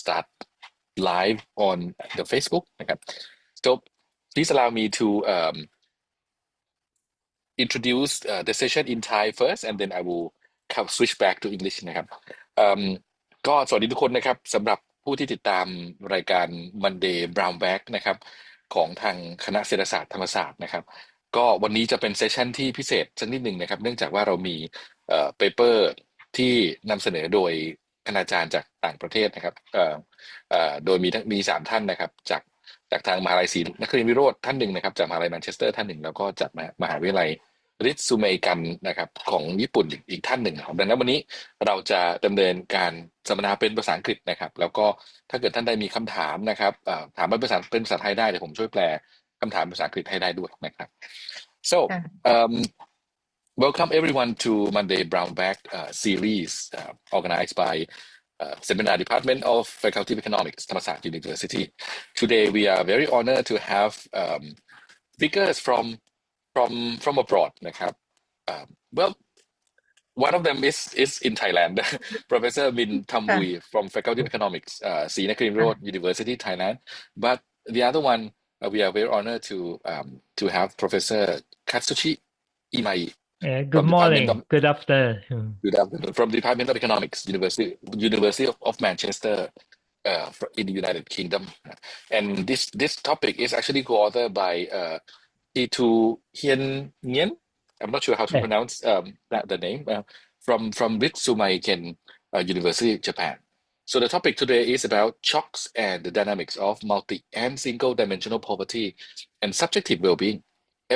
start live on the Facebook นะครับ so please allow me to introduce the session in Thai first and then I will switch back to English นะครับก็สวัสดีทุกคนนะครับสำหรับผู้ที่ติดตามรายการ Monday Brown Bag นะครับของทางคณะเศรษฐศาสตร์ธรรมศาสตร์นะครับก็วันนี้จะเป็นเซสชันที่พิเศษสักนิดหนึ่งนะครับเนื่องจากว่าเรามีเปเปอร์ที่นำเสนอโดยคณาจารย์จากต่างประเทศนะครับโดยมี3ท่านนะครับจากทางมหาวิทยาลัยศรีนครินทร์วิโรจน์ท่านหนึ่งนะครับจากมหาวิทยาลัยแมนเชสเตอร์ท่านหนึ่งแล้วก็จากมหาวิทยาลัยริทซูเมกันนะครับของญี่ปุ่นอีกท่านหนึ่งนะครับดังนั้นวันนี้เราจะดำเนินการสัมมนาเป็นภาษาอังกฤษนะครับแล้วก็ถ้าเกิดท่านใดมีคำถามนะครับถามเป็นภาษาไทยได้เดี๋ยวผมช่วยแปลคำถามภาษาอังกฤษให้ได้ด้วยนะครับ so welcome everyone to Monday Brown Bag series organized by Seminar Department of Faculty of Economics, Thammasat University. Today we are very honored to have speakers from abroad. Well, one of them is in Thailand, Professor Minh Tam Bui from Faculty of Economics,ศรีนครินทร์วิโรจน์ University, Thailand. But the other one, we are very honored to have Professor Katsushi Imai. Good morning. Good afternoon. Good afternoon. From the Department of Economics, University of Manchester, in the United Kingdom. And this topic is actually co-authored by T2 Hien Nguyen. I'm not sure how to pronounce the name. From Ritsumeikan University, Japan. So the topic today is about shocks and the dynamics of multi and single-dimensional poverty and subjective well-being.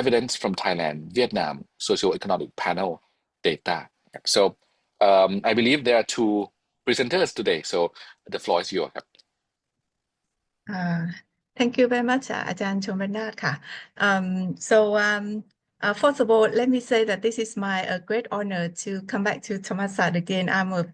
Evidence from Thailand, Vietnam, socio-economic panel data. So I believe there are two presenters today. So the floor is yours. Thank you very much, อาจารย์ชมบรรณาถค่ะ First of all, let me say that this is my great honor to come back to Thammasat again. I'm an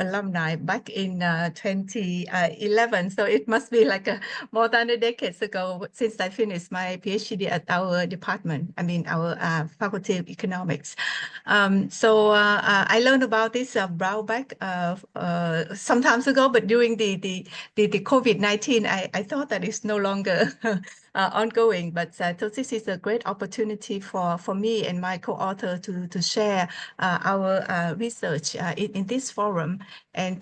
alumni back in 2011, so it must be like more than a decade ago since I finished my PhD at our department, our Faculty of Economics. I learned about this brown bag some time ago, but during the COVID-19, I thought that it's no longer ongoing, but so this is a great opportunity for me and my co-author to share our research in this forum. And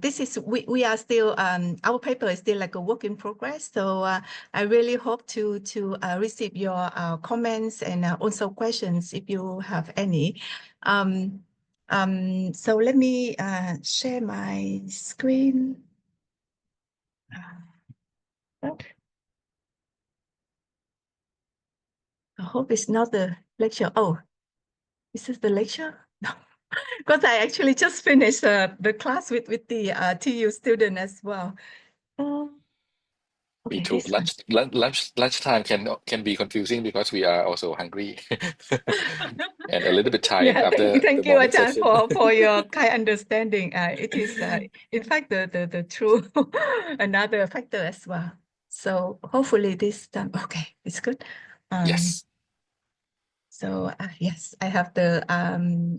this is we are still our paper is still like a work in progress. So I really hope to receive your comments and also questions if you have any. So let me share my screen. I hope it's not the lecture. Oh, is this the lecture? No, because I actually just finished the class with the TU student as well. Me too. Lunchtime can be confusing because we are also hungry and a little bit tired after thank the you, morning Ajahn, session. for your kind understanding. It is in fact the true another factor as well. So hopefully this done. Okay, it's good. Yes. So yes, I have the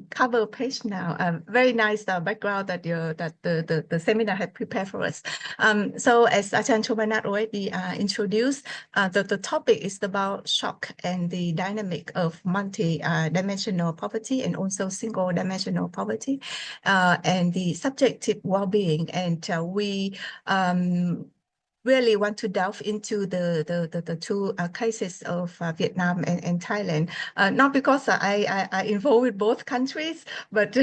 cover page now. Very nice background that the seminar had prepared for us. So as Ajahn Chobanat already introduced, the topic is about shock and the dynamic of multi-dimensional poverty and also single-dimensional poverty and the subjective well-being. And we really want to delve into the two cases of Vietnam and Thailand, not because I involved with both countries, but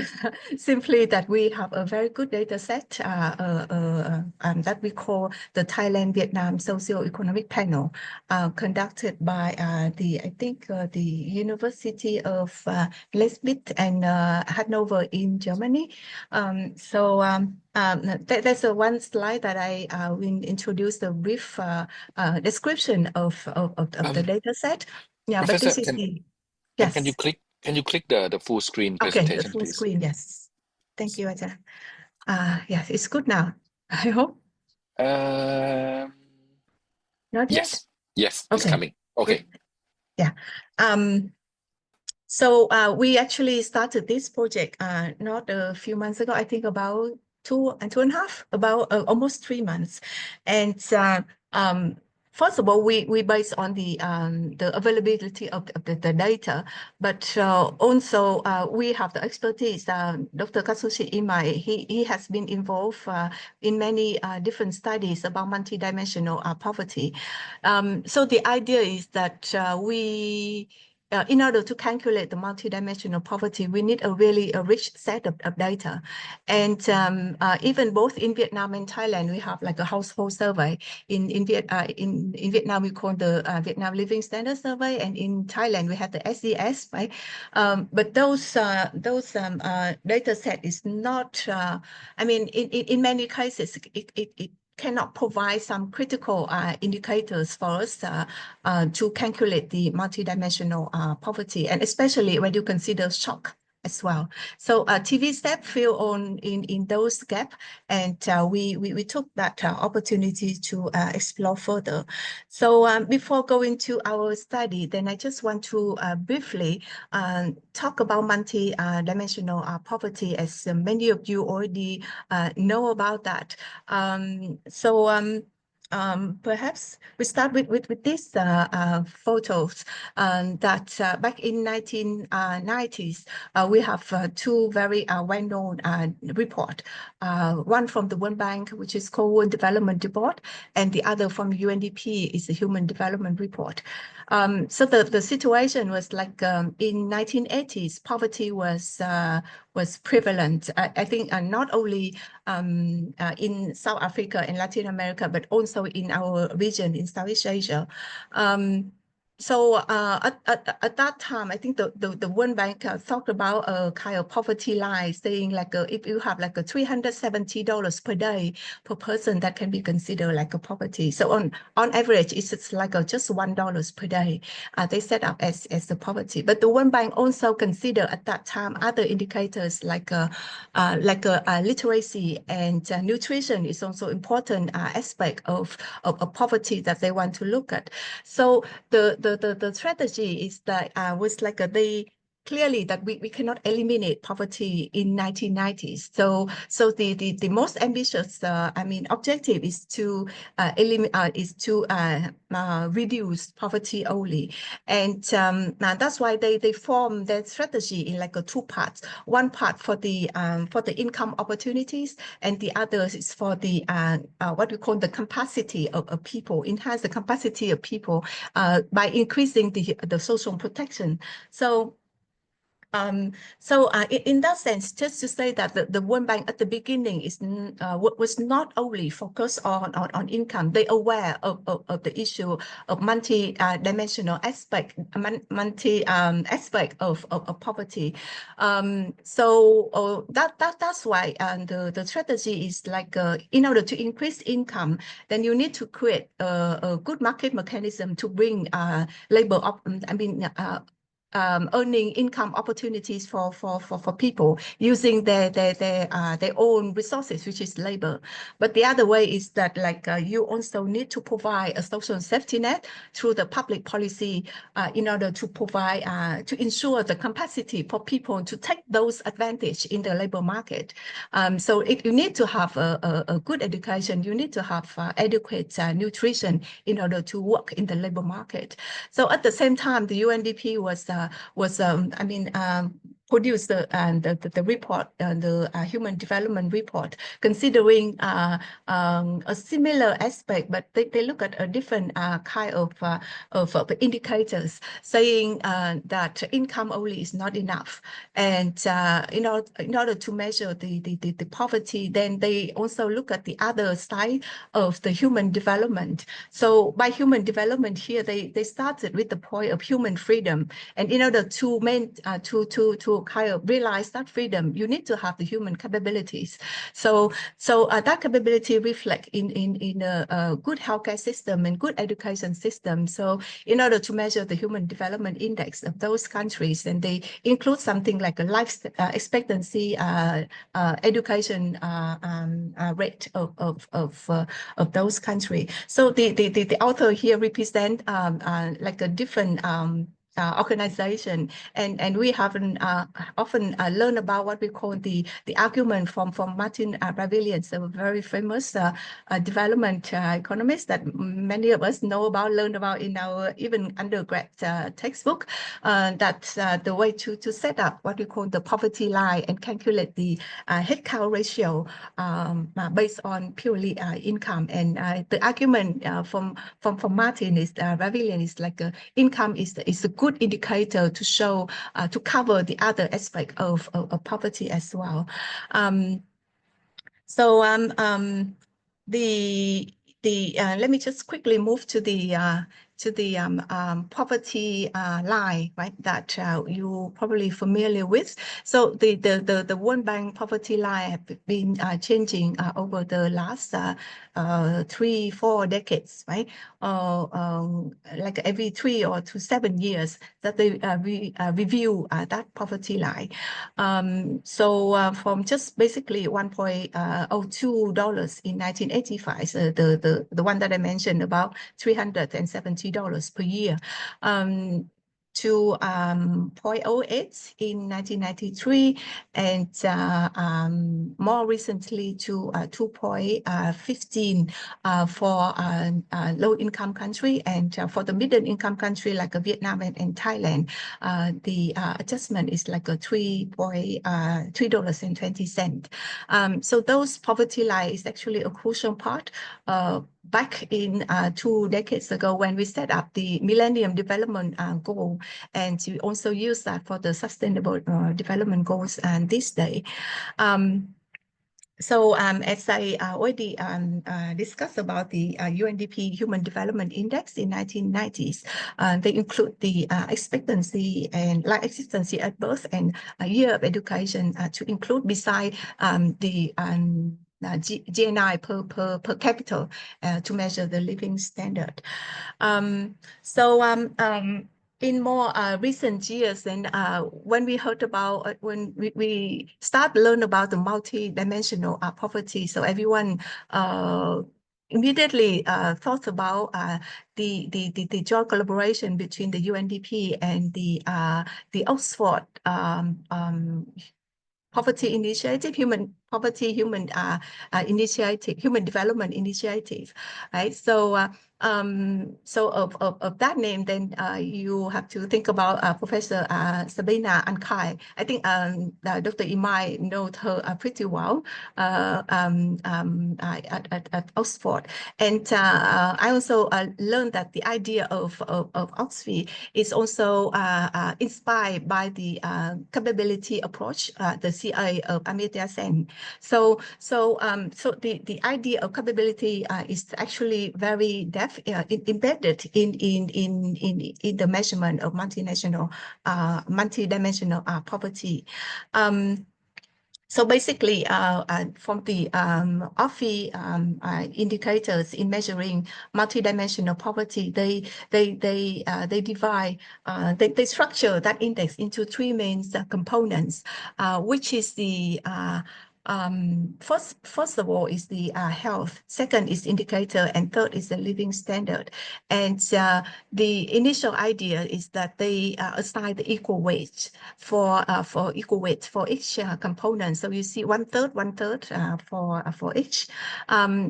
simply that we have a very good data set that we call the Thailand-Vietnam Socio-Economic Panel, conducted by the University of Leipzig and Hanover in Germany. There's one slide that I will introduce a brief description of the data set. Yeah, Professor, but this is yes. Can you click the full screen presentation, the full please? screen, yes. Thank you, Ajahn. Yes, it's good now, I hope. Not yet? Yes, it's coming. Okay. Yeah. So we actually started this project not a few months ago, I think about 2.5, about almost 3 months. And first of all, we based on the availability of the data, but also we have the expertise. Dr. Katsushi Imai, he has been involved in many different studies about multidimensional poverty. So the idea is that in order to calculate the multidimensional poverty, we need a really rich set of data. And even both in Vietnam and Thailand, we have like a household survey. In Vietnam, we call the Vietnam Living Standard Survey, and in Thailand, we have the SES, right? But those data set is not, I mean, in many cases, it cannot provide some critical indicators for us to calculate the multidimensional poverty, and especially when you consider shock as well. So TVSEP fill on in those gaps, and we took that opportunity to explore further. So before going to our study, then I just want to briefly talk about multi-dimensional poverty, as many of you already know about that. Perhaps we start with these photos that back in 1990s, we have two very well-known reports. One from the World Bank, which is called World Development Report, and the other from UNDP is the Human Development Report. So the situation was like in 1980s, poverty was prevalent. I think not only in South Africa and Latin America, but also in our region in Southeast Asia. So at that time, I think the World Bank talked about a kind of poverty line, saying like if you have like a $370 per day per person, that can be considered like a poverty. So on average, it's like just $1 per day. They set up as the poverty. But the World Bank also considered at that time other indicators like literacy and nutrition is also important aspect of poverty that they want to look at. So the strategy is that was like clearly that we cannot eliminate poverty in 1990s. So the most ambitious objective is to reduce poverty only, and that's why they form their strategy in like two parts. One part for the income opportunities, and the other is for the what we call the capacity of people, enhance the capacity of people by increasing the social protection. So in that sense, just to say that the World Bank at the beginning was not only focused on income. They aware of the issue of multi-dimensional aspect, aspect of poverty. So that's why the strategy is like in order to increase income, then you need to create a good market mechanism to bring labor up. Earning income opportunities for people using their own resources, which is labor. But the other way is that like you also need to provide a social safety net through the public policy in order to provide to ensure the capacity for people to take those advantage in the labor market. So you need to have a good education. You need to have adequate nutrition in order to work in the labor market. So at the same time, the UNDP produced the report, the Human Development Report, considering a similar aspect, but they look at a different kind of indicators, saying that income only is not enough, and in order to measure the poverty, then they also look at the other side of the human development. So by human development here, they started with the point of human freedom, and in order to kind of realize that freedom, you need to have the human capabilities. So that capability reflect in a good healthcare system and good education system. So in order to measure the human development index of those countries, and they include something like a life expectancy, education rate of those countries. So the author here represent like a different organization, and we haven't often learned about what we call the argument from Martin Ravilian, a very famous development economist that many of us know about, learned about in our even undergrad textbook. That's the way to set up what we call the poverty line and calculate the headcount ratio based on purely income. And the argument from Martin is Ravilian is like income is a good indicator to show to cover the other aspect of poverty as well. Let me just quickly move to the poverty line, right, that you probably familiar with. So the World Bank poverty line have been changing over the last 3-4 decades, right? Like every 3 or to 7 years that they review that poverty line. From just basically $1.02 in 1985, the one that I mentioned about $370 per year, to 0.08 in 1993, and more recently to 2.15 for low-income country, and for the middle-income country like Vietnam and Thailand, the adjustment is like a $3.20. So those poverty line is actually a crucial part. Back in 2 decades ago, when we set up the Millennium Development Goal, and we also use that for the Sustainable Development Goals this day. As I already discussed about the UNDP Human Development Index in 1990s, they include the expectancy and life expectancy at birth and a year of education to include beside the GNI per capita to measure the living standard. In more recent years, and when we heard about, when we start to learn about the multi-dimensional poverty, so everyone immediately thought about the joint collaboration between the UNDP and the Oxford Poverty Initiative, Human Initiative, Human Development Initiative, right? So of that name, then you have to think about Professor Sabina Ankai. I think Dr. Imai knows her pretty well at Oxford, and I also learned that the idea of Oxford is also inspired by the capability approach, the CA of Amartya Sen. So the idea of capability is actually very embedded in the measurement of multidimensional poverty. So basically, from the OFI indicators in measuring multidimensional poverty, they structure that index into 3 main components, which is the first of all is the health, second is indicator, and third is the living standard. And the initial idea is that they assign the equal weight for each component. So you see 1/3 for each.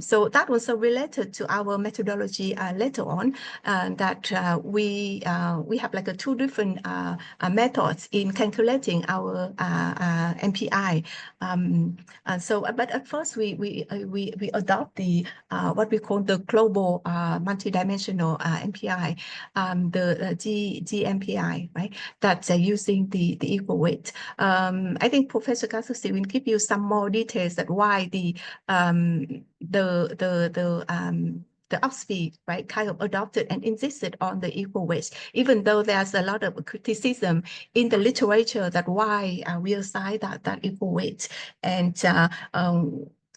So that was related to our methodology later on, that we have like 2 different methods in calculating our MPI. But at first we adopt the what we call the global multidimensional MPI, the GMPI, right? That's using the equal weight. I think Professor Katsushi will give you some more details that why the Oxford, right, kind of adopted and insisted on the equal weight, even though there's a lot of criticism in the literature that why we assign that equal weight. And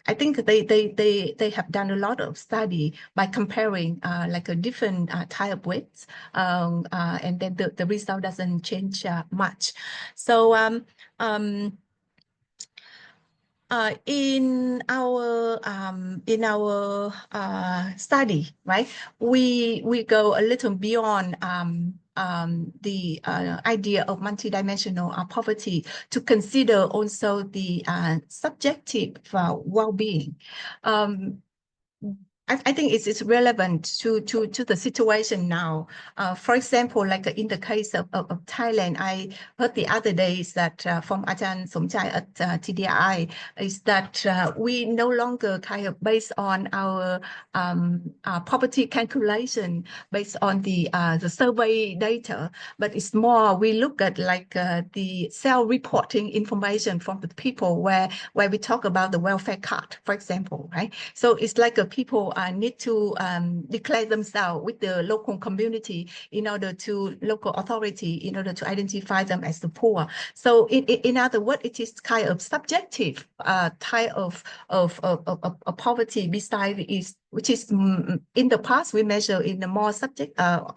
I think they have done a lot of study by comparing like a different type of weights, and then the result doesn't change much. So in our study, right, we go a little beyond the idea of multidimensional poverty to consider also the subjective well-being. I think it's relevant to the situation now. For example, like in the case of Thailand, I heard the other days that from Ajahn Somchai at TDI is that we no longer kind of based on our poverty calculation based on the survey data, but it's more we look at like the self-reporting information from the people where we talk about the welfare card, for example, right? So it's like people need to declare themselves with the local community in order to local authority in order to identify them as the poor. So in other words, it is kind of subjective type of poverty beside is which is in the past we measure in a more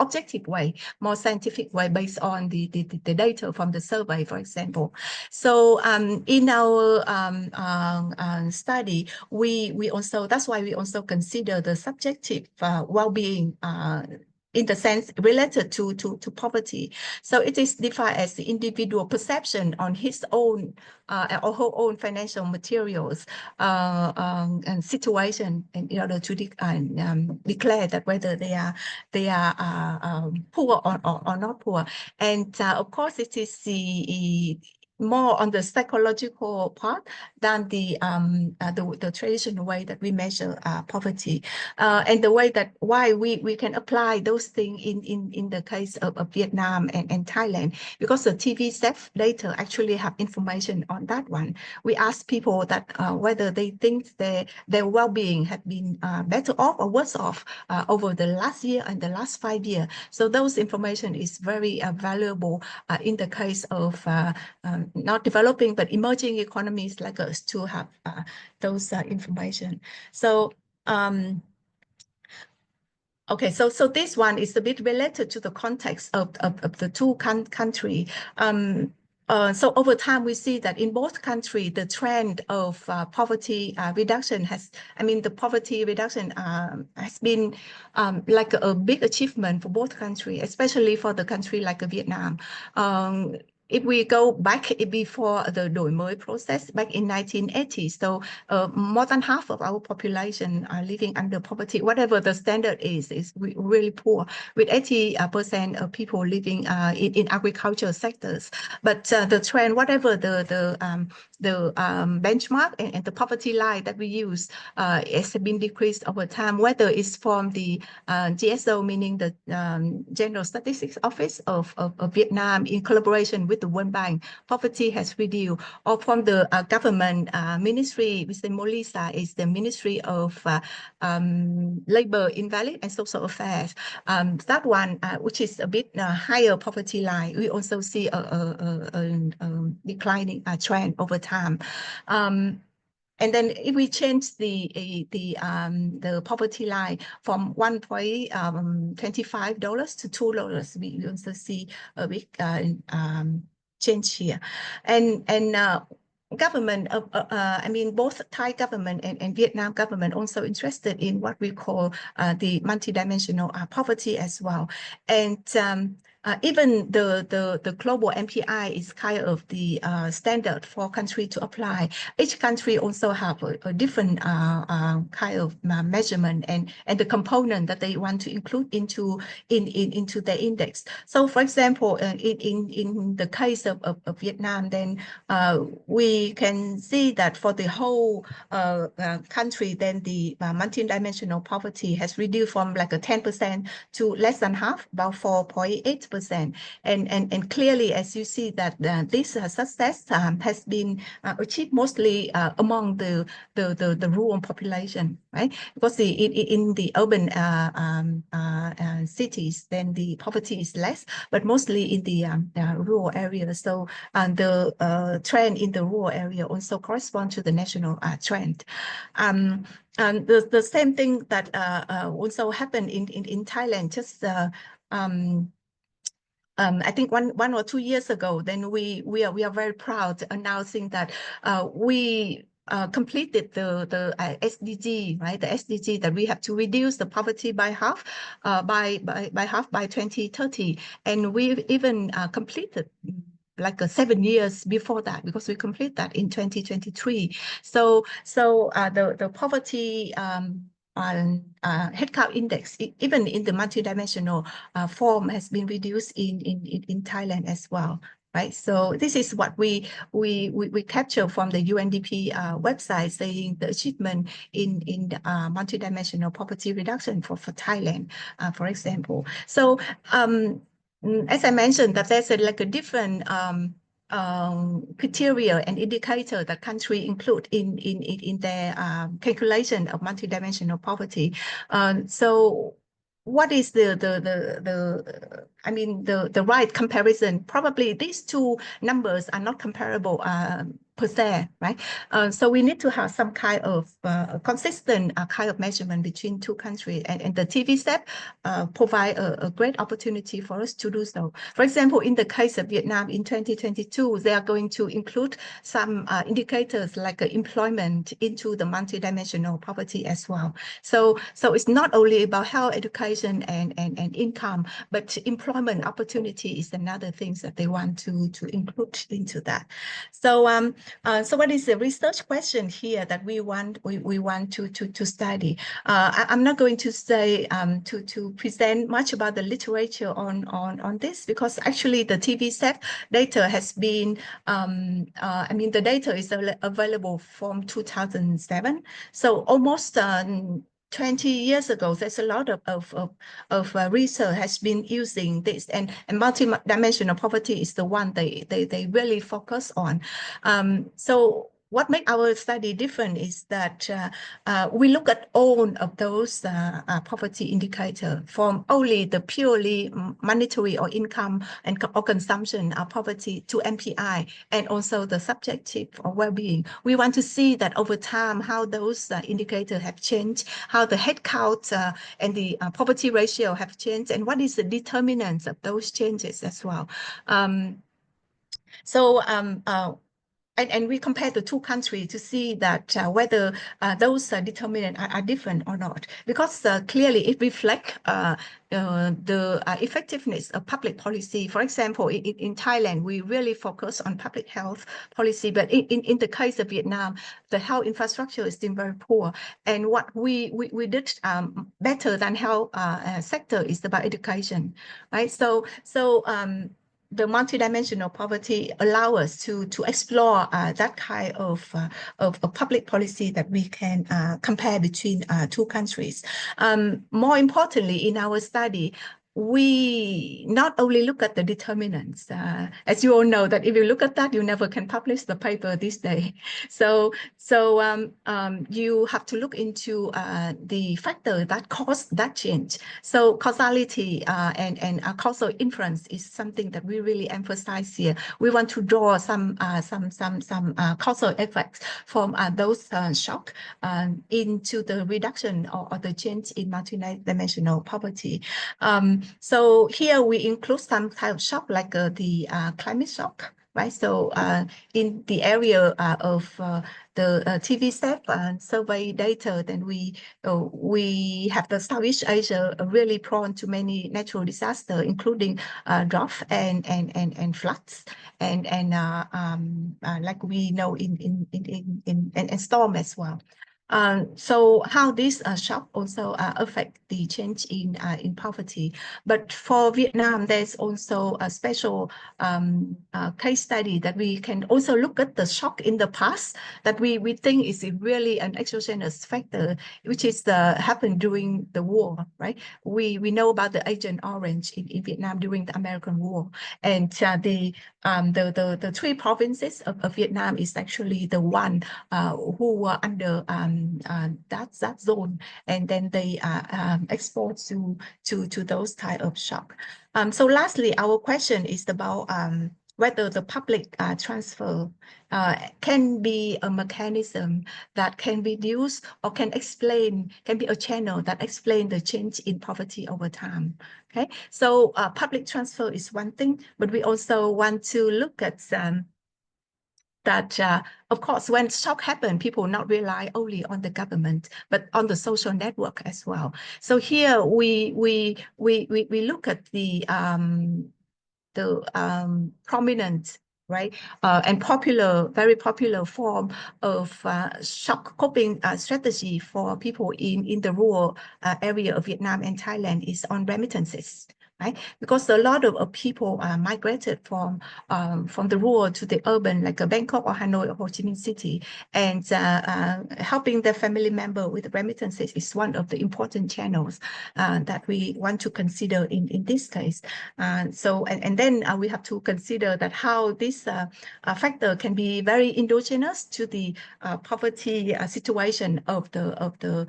objective way, more scientific way based on the data from the survey, for example. So in our study, we also, that's why we also consider the subjective well-being in the sense related to poverty. So it is defined as the individual perception on his own or her own financial materials and situation in order to declare that whether they are poor or not poor. And of course, it is the more on the psychological part than the traditional way that we measure poverty, and the way that why we can apply those things in the case of Vietnam and Thailand, because the TVSEP data actually have information on that one. We ask people that whether they think their well-being had been better off or worse off over the last year and the last 5 years. So those information is very valuable in the case of not developing but emerging economies like us to have those information. So okay, so this one is a bit related to the context of the two countries. So over time, we see that in both countries, the trend of poverty reduction has, the poverty reduction has been like a big achievement for both countries, especially for the country like Vietnam. If we go back before the Đổi mới process back in 1980, so more than half of our population are living under poverty, whatever the standard is really poor, with 80% of people living in agricultural sectors. But the trend, whatever the benchmark and the poverty line that we use has been decreased over time, whether it's from the GSO, meaning the General Statistics Office of Vietnam in collaboration with the World Bank, poverty has reduced, or from the government ministry, Mr. Molisa is the Ministry of Labor, Invalid and Social Affairs. That one, which is a bit higher poverty line, we also see a declining trend over time. And then if we change the poverty line from $1.25 to $2, we also see a big change here. And government of both Thai government and Vietnam government also interested in what we call the multidimensional poverty as well. And even the global MPI is kind of the standard for country to apply. Each country also have a different kind of measurement and the component that they want to include into their index. So, for example, in the case of Vietnam, then we can see that for the whole country, then the multidimensional poverty has reduced from like a 10% to less than half, about 4.8%. And clearly, as you see that this success has been achieved mostly among the rural population, right? Because in the urban cities, then the poverty is less, but mostly in the rural area. So the trend in the rural area also corresponds to the national trend. And the same thing that also happened in Thailand, just I think one or 2 years ago, then we are very proud announcing that we completed the SDG, right? The SDG that we have to reduce the poverty by half, by 2030, and we even completed like 7 years before that, because we complete that in 2023. So the poverty headcount index, even in the multidimensional form, has been reduced in Thailand as well. Right, so this is what we capture from the UNDP website, saying the achievement in multidimensional poverty reduction for Thailand, for example. So as I mentioned, that there's like a different criteria and indicator that country include in their calculation of multidimensional poverty. So what is the right comparison? Probably these two numbers are not comparable per se, right? So we need to have some kind of consistent kind of measurement between two countries, and the TVSEP provide a great opportunity for us to do so. For example, in the case of Vietnam in 2022, they are going to include some indicators like employment into the multidimensional poverty as well. So it's not only about health, education, and income, but employment opportunity is another thing that they want to include into that. So so what is the research question here that we want to study? I'm not going to say to present much about the literature on this, because actually the TVSEP data has been the data is available from 2007, so almost 20 years ago. There's a lot of research has been using this, and multidimensional poverty is the one they really focus on. So what makes our study different is that we look at all of those poverty indicators, from only the purely monetary or income or consumption poverty to MPI, and also the subjective well-being. We want to see that over time how those indicators have changed, how the headcount and the poverty ratio have changed, and what is the determinants of those changes as well. And we compare the two countries to see that whether those determinants are different or not, because clearly it reflects the effectiveness of public policy. For example, in Thailand, we really focus on public health policy, but in the case of Vietnam, the health infrastructure is still very poor. And what we did better than health sector is about education, right? So the multidimensional poverty allow us to explore that kind of public policy that we can compare between two countries. More importantly, in our study, we not only look at the determinants, as you all know, that if you look at that, you never can publish the paper this day. So you have to look into the factor that caused that change. So causality and causal inference is something that we really emphasize here. We want to draw some causal effects from those shocks into the reduction or the change in multidimensional poverty. So here we include some kind of shock, like the climate shock, right? So in the area of the TVSEP survey data, then we have the Southeast Asia really prone to many natural disasters, including drought and floods, and like we know in storm as well. So how this shock also affect the change in poverty. But for Vietnam, there's also a special case study that we can also look at the shock in the past that we think is really an exogenous factor, which is happened during the war, right? We know about the Agent Orange in Vietnam during the American War, and the three provinces of Vietnam is actually the one who were under that zone, and then they are exposed to those type of shock. So lastly, our question is about whether the public transfer can be a mechanism that can reduce or can be a channel that explain the change in poverty over time. Okay, so public transfer is one thing, but we also want to look at that, of course, when shock happened, people not rely only on the government, but on the social network as well. So here we look at the prominent, right, and very popular form of shock coping strategy for people in the rural area of Vietnam and Thailand is on remittances. Right? Because a lot of people migrated from the rural to the urban, like Bangkok or Hanoi or Ho Chi Minh City, and helping their family member with remittances is one of the important channels that we want to consider in this case. So then we have to consider that how this factor can be very endogenous to the poverty situation of the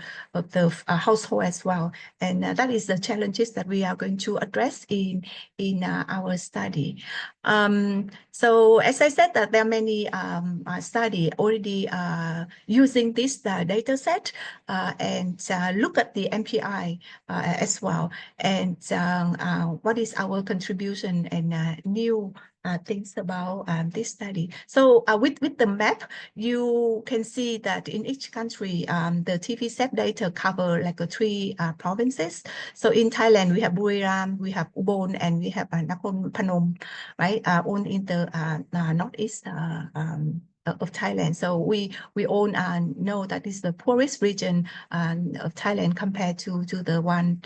household as well, and that is the challenges that we are going to address in our study. So as I said, that there are many studies already using this data set and look at the MPI as well, and what is our contribution and new things about this study. So with the map, you can see that in each country, the TVSEP data cover like 3 provinces. So in Thailand, we have Buriram, we have Ubon, and we have Nakhon Phanom, right? All in the northeast of Thailand. So we all know that is the poorest region of Thailand compared to the one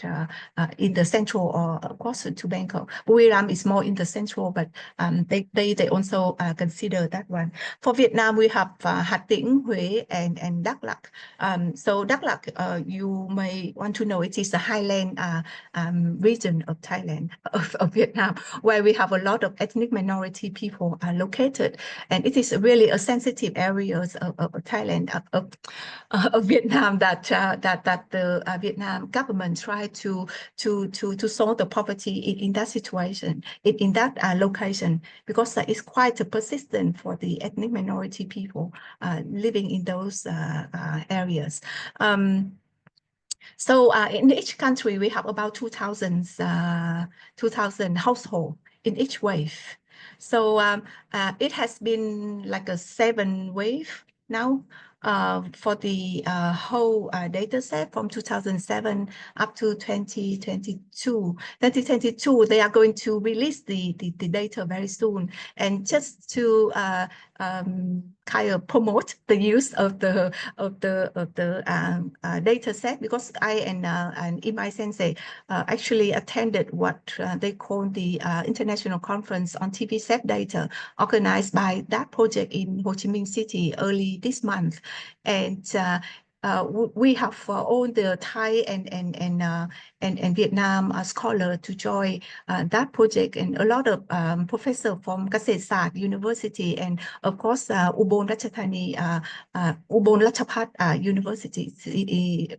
in the central or closer to Bangkok. Buriram is more in the central, but they also consider that one. For Vietnam, we have Hà Tĩnh, Huế, and Đắk Lắk. So Đắk Lắk, you may want to know, it is the highland region of Thailand, of Vietnam, where we have a lot of ethnic minority people located, and it is really a sensitive areas of Thailand, of Vietnam, that the Vietnam government try to solve the poverty in that situation, in that location, because it's quite persistent for the ethnic minority people living in those areas. So in each country, we have about 2,000 households in each wave. So it has been like a 7 wave now for the whole data set from 2007 up to 2022. 2022, they are going to release the data very soon. And just to kind of promote the use of the data set, because I and Imai Sensei actually attended what they call the International Conference on TVSEP data, organized by that project in Ho Chi Minh City early this month. And we have all the Thai and Vietnam scholars to join that project, and a lot of professors from เกษตรศาสตร์ University, and of course Ubon Ratchapat University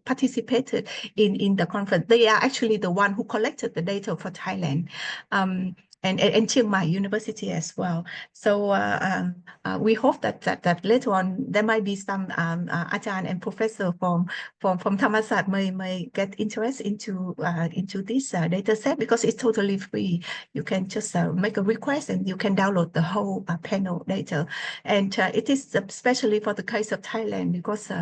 participated in the conference. They are actually the one who collected the data for Thailand. And Chiang Mai University as well. So we hope that later on there might be some Ajahn and professor from Thammasat may get interest into this data set, because it's totally free. You can just make a request and you can download the whole panel data. And it is especially for the case of Thailand, because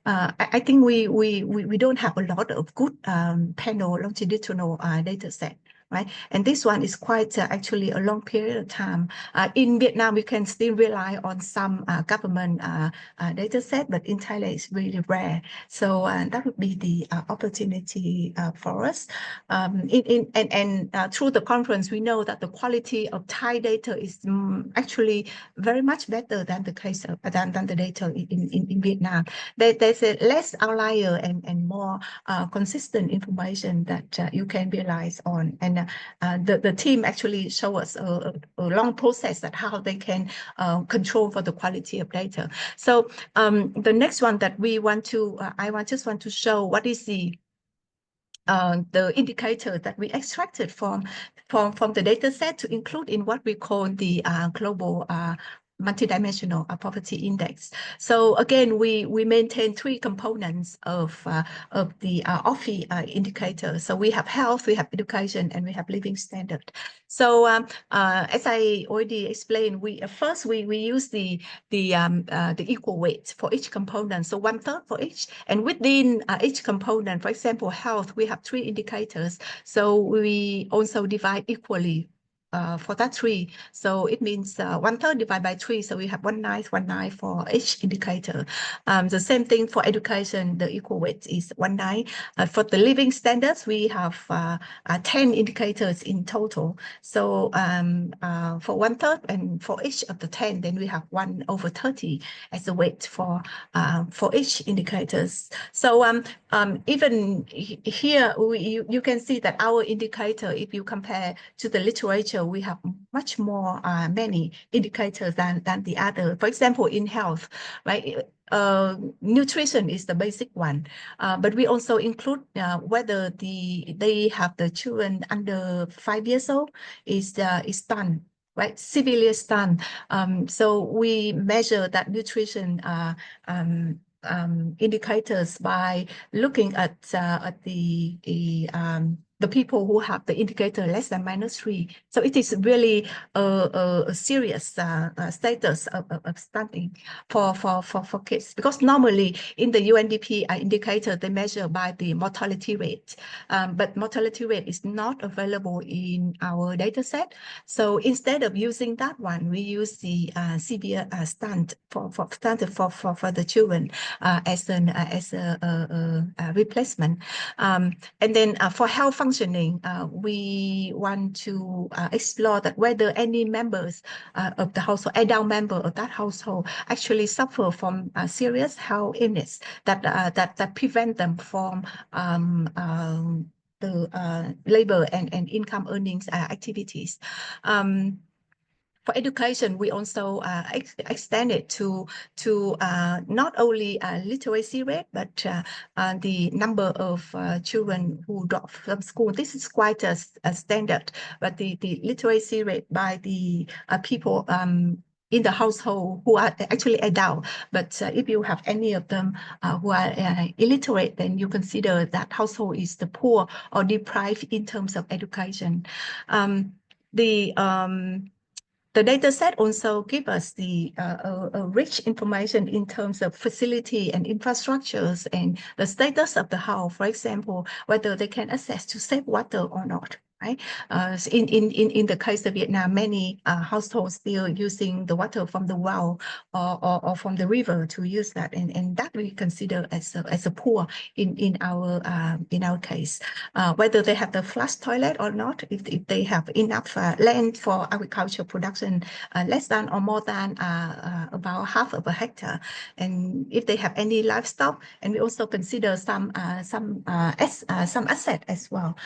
I think we don't have a lot of good panel longitudinal data set. Right, and this one is quite actually a long period of time. In Vietnam, we can still rely on some government data set, but in Thailand, it's really rare. So that would be the opportunity for us. Through the conference, we know that the quality of Thai data is actually very much better than the case of than the data in Vietnam. There's a less outlier and more consistent information that you can realize on. And the team actually show us a long process that how they can control for the quality of data. So the next one that we want to, I just want to show what is the indicator that we extracted from the data set to include in what we call the global multidimensional poverty index. So again, we maintain three components of the OFI indicator. So we have health, we have education, and we have living standard. So as I already explained, we use the equal weight for each component. So 1/3 for each, and within each component, for example, health, we have 3 indicators. So we also divide equally for that 3. So it means 1/3 divided by 3. So we have 1/9 for each indicator. The same thing for education, the equal weight is 1/9. For the living standards, we have 10 indicators in total. So for 1/3 and for each of the 10, then we have 1/30 as a weight for each indicators. So even here, you can see that our indicator, if you compare to the literature, we have much more many indicators than the other. For example, in health, right? Nutrition is the basic one, but we also include whether they have the children under 5 years old is stunned, right? Severely stunned. So we measure that nutrition indicators by looking at the people who have the indicator less than -3. So it is really a serious status of stunting for kids, because normally in the UNDP indicator, they measure by the mortality rate, but mortality rate is not available in our data set. So instead of using that one, we use the severe stunt for the children as a replacement. And then for health functioning, we want to explore that whether any members of the household, adult member of that household, actually suffer from serious health illness that prevent them from the labor and income earnings activities. For education, we also extend it to not only literacy rate, but the number of children who drop from school. This is quite a standard, but the literacy rate by the people in the household who are actually adult. But if you have any of them who are illiterate, then you consider that household is the poor or deprived in terms of education. The data set also gives us the rich information in terms of facility and infrastructures and the status of the house. For example, whether they can access to safe water or not. Right? In the case of Vietnam, many households still using the water from the well or from the river to use that, and that we consider as a poor in our case. Whether they have the flush toilet or not, if they have enough land for agricultural production, less than or more than about 1/2 hectare, and if they have any livestock, and we also consider some asset as well.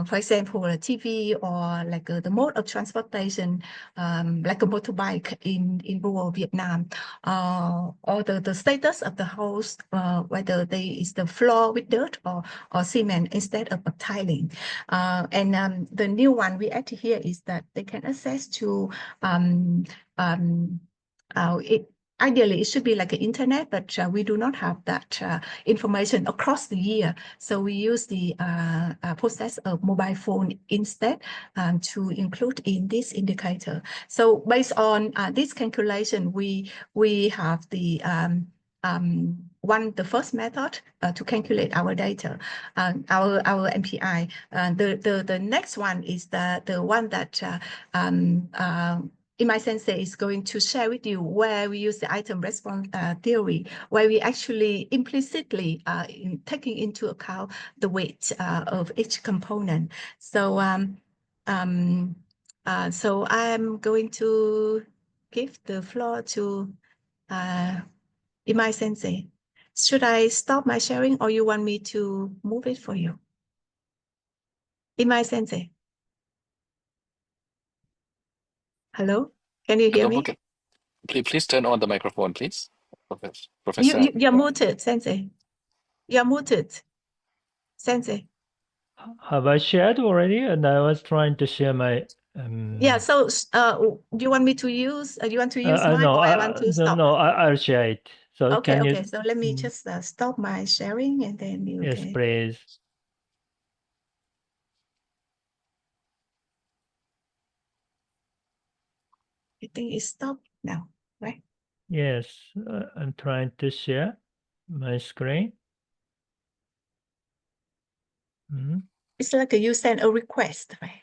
For example, a TV or like the mode of transportation, like a motorbike in rural Vietnam, or the status of the house, whether is the floor with dirt or cement instead of tiling. And the new one we add here is that they can access to ideally, it should be like an internet, but we do not have that information across the year. So we use the process of mobile phone instead to include in this indicator. So based on this calculation, we have the the first method to calculate our data, our MPI. The next one is the one that Imai Sensei is going to share with you, where we use the item response theory, where we actually implicitly taking into account the weight of each component. So so I'm going to give the floor to Imai Sensei. Should I stop my sharing, or you want me to move it for you? Imai Sensei. Hello, can you hear me? Please turn on the microphone, please, Professor. You're muted, Sensei. You're muted, Sensei. Have I shared already? And I was trying to share my Yeah, so do you want me to use you want to use mine no, or I want to stop? I'll share it. So Okay, can you? okay. So let me just stop my sharing and then you Yes, can. please. I think it's stopped now, right? Yes, I'm trying to share my screen. It's like you send a request, right?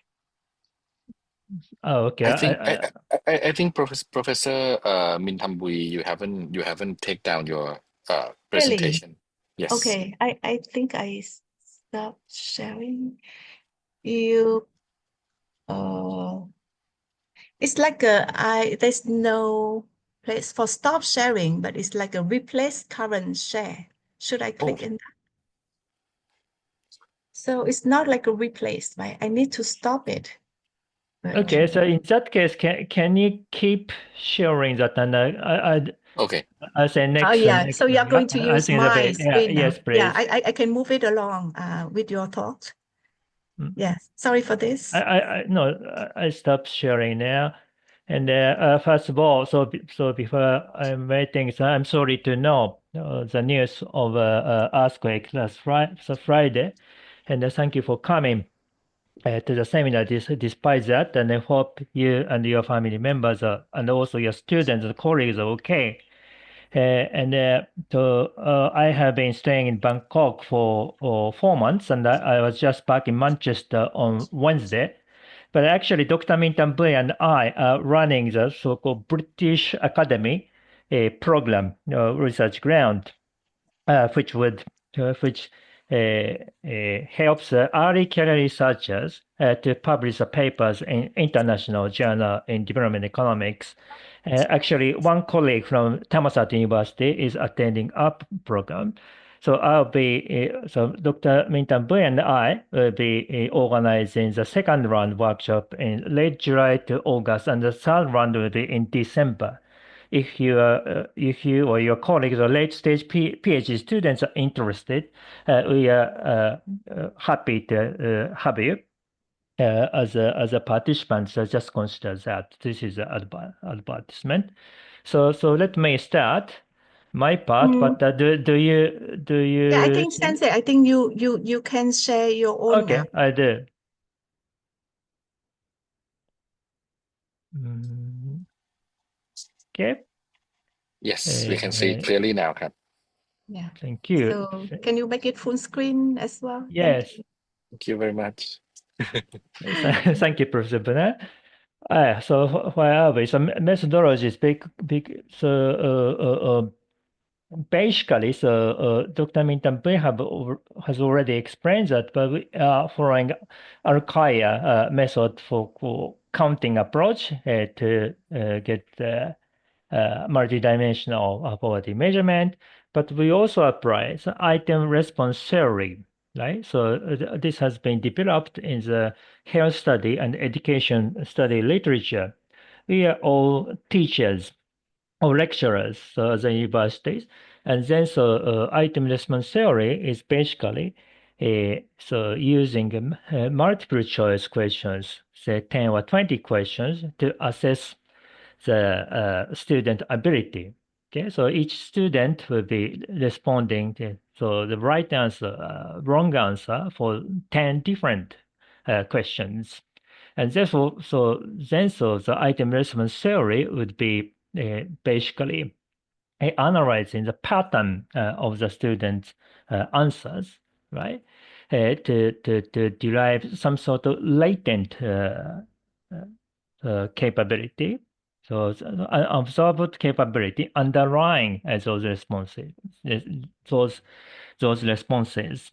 Oh, okay. I think Professor Minh Tam Bui, you haven't take down your presentation. Yes. Okay, I think I stopped sharing. You it's like there's no place for stop sharing, but it's like a replace current share. Should I click in that? So it's not like a replace, right? I need to stop it. Okay, so in that case, can you keep sharing that? And Okay. I say next. Oh yeah, so you're going to use my screen now. Yes, please. Yeah, I can move it along with your thoughts. Yes, sorry for this. I stopped sharing now. And first of all, so before I'm waiting, so I'm sorry to know the news of earthquake last Friday, and thank you for coming to the seminar despite that, and I hope you and your family members and also your students and colleagues are okay. I have been staying in Bangkok for 4 months, and I was just back in Manchester on Wednesday. But actually, Dr. Minh Tam Bui and I are running the so-called British Academy program, research ground, which helps early career researchers to publish the papers in international journal in development economics. Actually, one colleague from Thammasat University is attending our program. So so Dr. Minh Tam Bui and I will be organizing the second round workshop in late July to August, and the third round will be in December. If you or your colleagues or late-stage PhD students are interested, we are happy to have you as a participant. So just consider that this is an advertisement. So let me start my part. But do you? Yeah, I think Sensei, I think you can share your own okay, now. I do. Okay. Yes, we can see it clearly now, Kap. Yeah. Thank you. So can you make it full screen as well? Yes. Thank you very much. Thank you, Professor Bernard. So where are we? So methodology is basically, Dr. Minh Tam Bui has already explained that, but we are following Archaea method for counting approach to get multidimensional poverty measurement, but we also apply the item response theory, right? So this has been developed in the health study and education study literature. We are all teachers or lecturers at the universities, and then item response theory is basically so using multiple choice questions, say 10 or 20 questions to assess the student ability. Okay, so each student will be responding to so the right answer, wrong answer for 10 different questions. And therefore, the item response theory would be basically analyzing the pattern of the students' answers, right? To derive some sort of latent capability. So observed capability underlying those responses, those responses.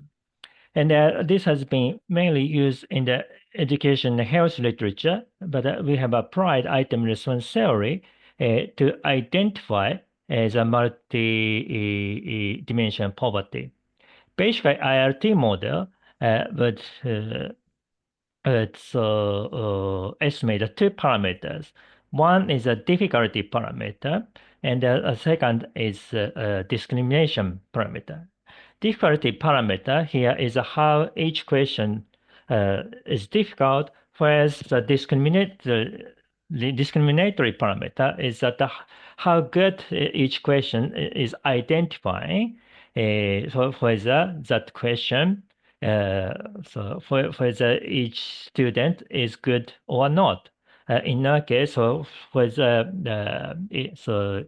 And this has been mainly used in the education and health literature, but we have applied item response theory to identify the multi-dimensional poverty. Basically, IRT model would estimate two parameters. One is a difficulty parameter, and a second is a discrimination parameter. Difficulty parameter here is how each question is difficult whereas the discriminatory parameter is that how good each question is identifying so whether that question so whether each student is good or not. In our case, so whether so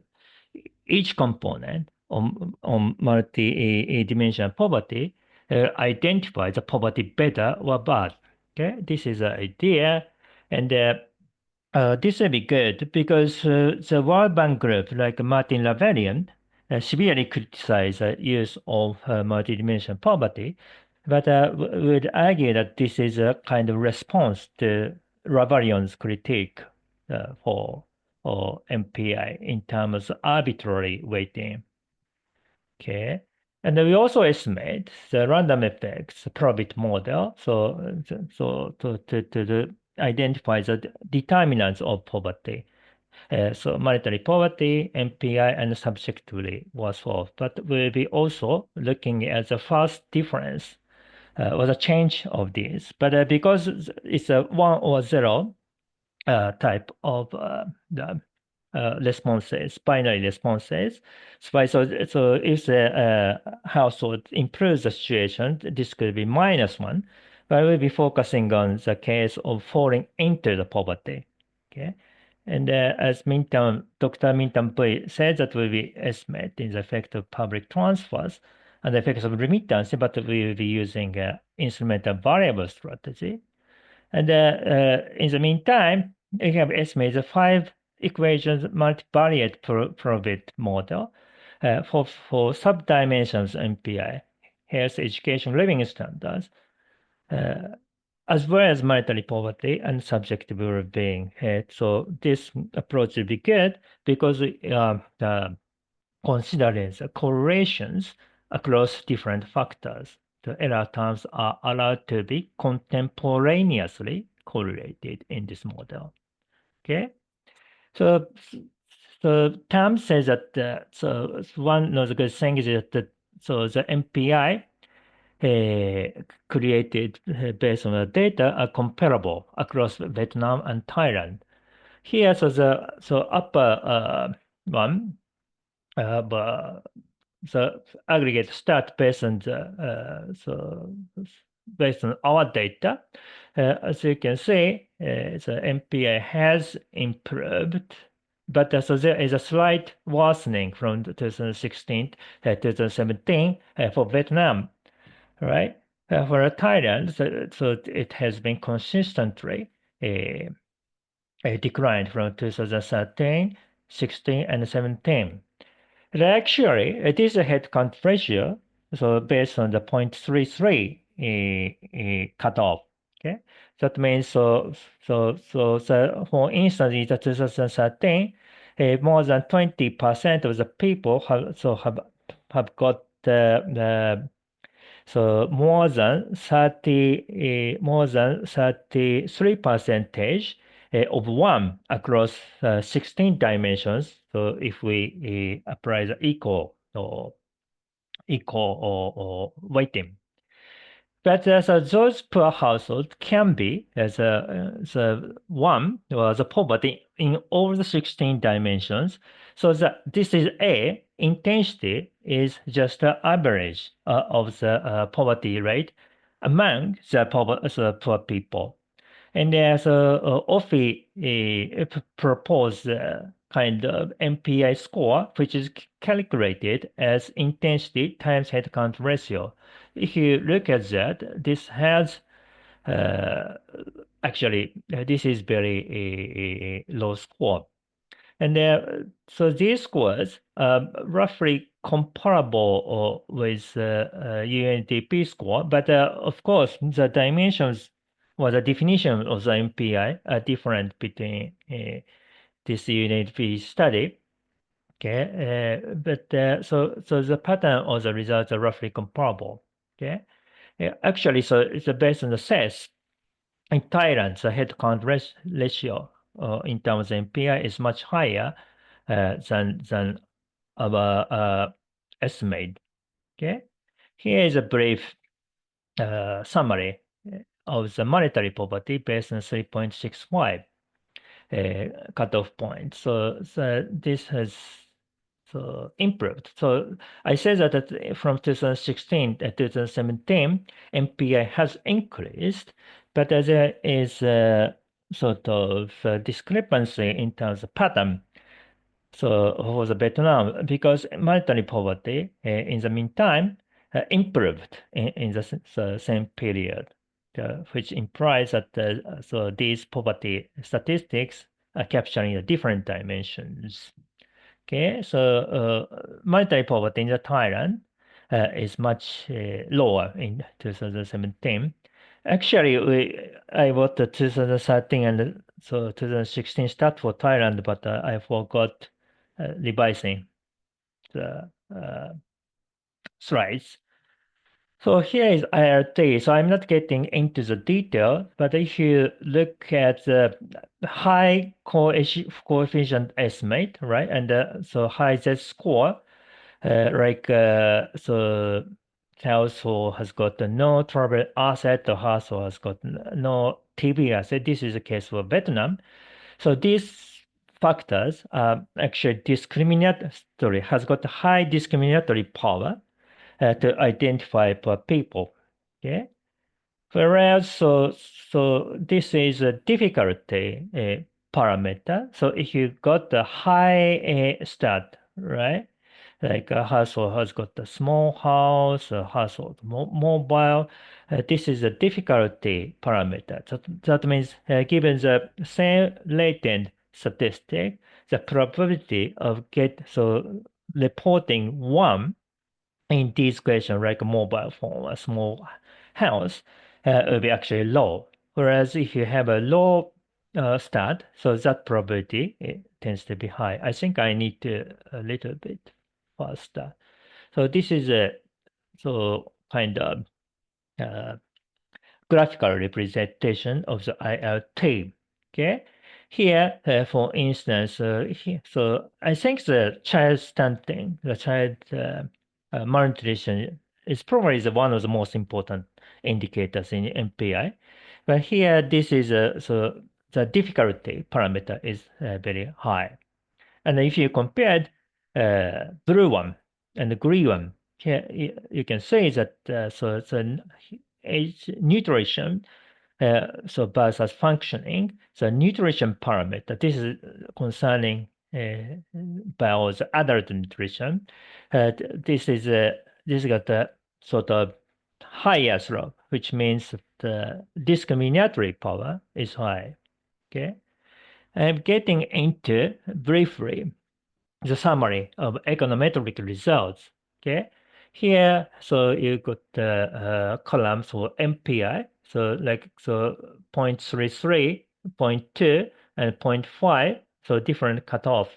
each component on multi-dimensional poverty identifies the poverty better or bad. Okay, this is the idea, and this will be good because the World Bank group, like Martin Laverian, severely criticized the use of multidimensional poverty, but would argue that this is a kind of response to Laverian's critique for MPI in terms of arbitrary weighting. Okay. And then we also estimate the random effects probit model, so to identify the determinants of poverty. So monetary poverty, MPI, and subjectively was solved. But we'll be also looking at the first difference or the change of these. But because it's a 1 or 0 type of the responses, binary responses. So if the household improves the situation, this could be -1, but we'll be focusing on the case of falling into the poverty. Okay, and as Dr. Minh Tam Bui said, that will be estimating the effect of public transfers and the effects of remittance, but we will be using instrumental variable strategy. And in the meantime, we have estimated the 5 equations multivariate probit model for subdimensions MPI, health, education, living standards, as well as monetary poverty and subjective well-being. So this approach will be good because considering the correlations across different factors. The error terms are allowed to be contemporaneously correlated in this model. Okay, so the term says that so one of the good things is that so the MPI created based on the data are comparable across Vietnam and Thailand. Here, so the upper one, the aggregate stat based on based on our data, as you can see, the MPI has improved, but so there is a slight worsening from 2016 to 2017 for Vietnam, right? For Thailand, so it has been consistently declined from 2013, 16, and 17. And actually, it is a headcount ratio, so based on the 0.33 cutoff. Okay, that means so for instance, in 2013, more than 20% of the people have got so more than 33 percentage of 1 across 16 dimensions. So if we apply the equal or weighting. But so those poor households can be the one or the poverty in all the 16 dimensions. So that this is A, intensity is just the average of the poverty rate among the poor people. And there's OFI proposed kind of MPI score, which is calculated as intensity times headcount ratio. If you look at that, this has actually this is very low score, and so these scores are roughly comparable with UNDP score, but of course the dimensions or the definition of the MPI are different between this UNDP study. Okay, but so the pattern or the results are roughly comparable. Okay, actually, so it's based on the CES. In Thailand, the headcount ratio in terms of MPI is much higher than our estimate. Okay, here is a brief summary of the monetary poverty based on 3.65 cutoff point. So this has improved. So I say that from 2016 to 2017, MPI has increased, but there is sort of discrepancy in terms of pattern. So for the Vietnam, because monetary poverty in the meantime improved in the same period, which implies that so these poverty statistics are capturing the different dimensions. Okay, so monetary poverty in the Thailand is much lower in 2017. Actually, I wrote the 2013 and so 2016 stat for Thailand, but I forgot revising the slides. So here is IRT. So I'm not getting into the detail, but if you look at the high coefficient estimate, right, and so high Z score, so household has got no travel asset, the household has got no TV asset. This is the case for Vietnam. So these factors are actually discriminatory, has got high discriminatory power to identify per people. Okay. Whereas so this is a difficulty parameter. So if you got the high stat, right? Like a household has got a small house, a household mobile. This is a difficulty parameter. That means given the same latent statistic, the probability of reporting one in this question, like a mobile phone, a small house, will be actually low. Whereas if you have a low stat, so that probability tends to be high. I think I need to a little bit faster. So this is a kind of graphical representation of the ILT. Okay, here, for instance, so I think the child stunting, the child malnutrition is probably one of the most important indicators in MPI. But here, this is so the difficulty parameter is very high. And if you compared blue one and the green one, here you can say that so age nutrition so versus functioning, the nutrition parameter, this is concerning about the adult nutrition. This got the sort of higher slope, which means the discriminatory power is high. Okay, I'm getting into briefly the summary of econometric results. Okay, here, so you got the columns for MPI. So 0.33, 0.2, and 0.5. So different cutoff.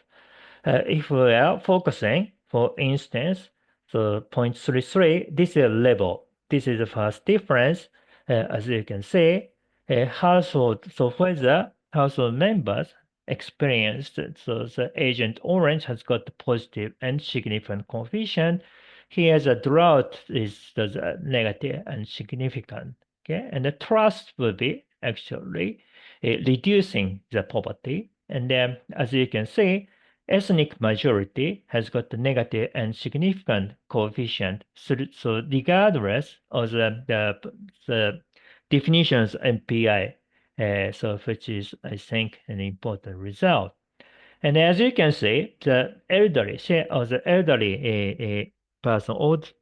If we are focusing, for instance, so 0.33, this is a level. This is the first difference. As you can see, household. So whether household members experienced, so the agent orange has got the positive and significant coefficient. Here the drought is the negative and significant. Okay, and the trust will be actually reducing the poverty. And then, as you can see, ethnic majority has got the negative and significant coefficient. So regardless of the definitions MPI, so which is, I think, an important result. And as you can see, the elderly share of the elderly person, old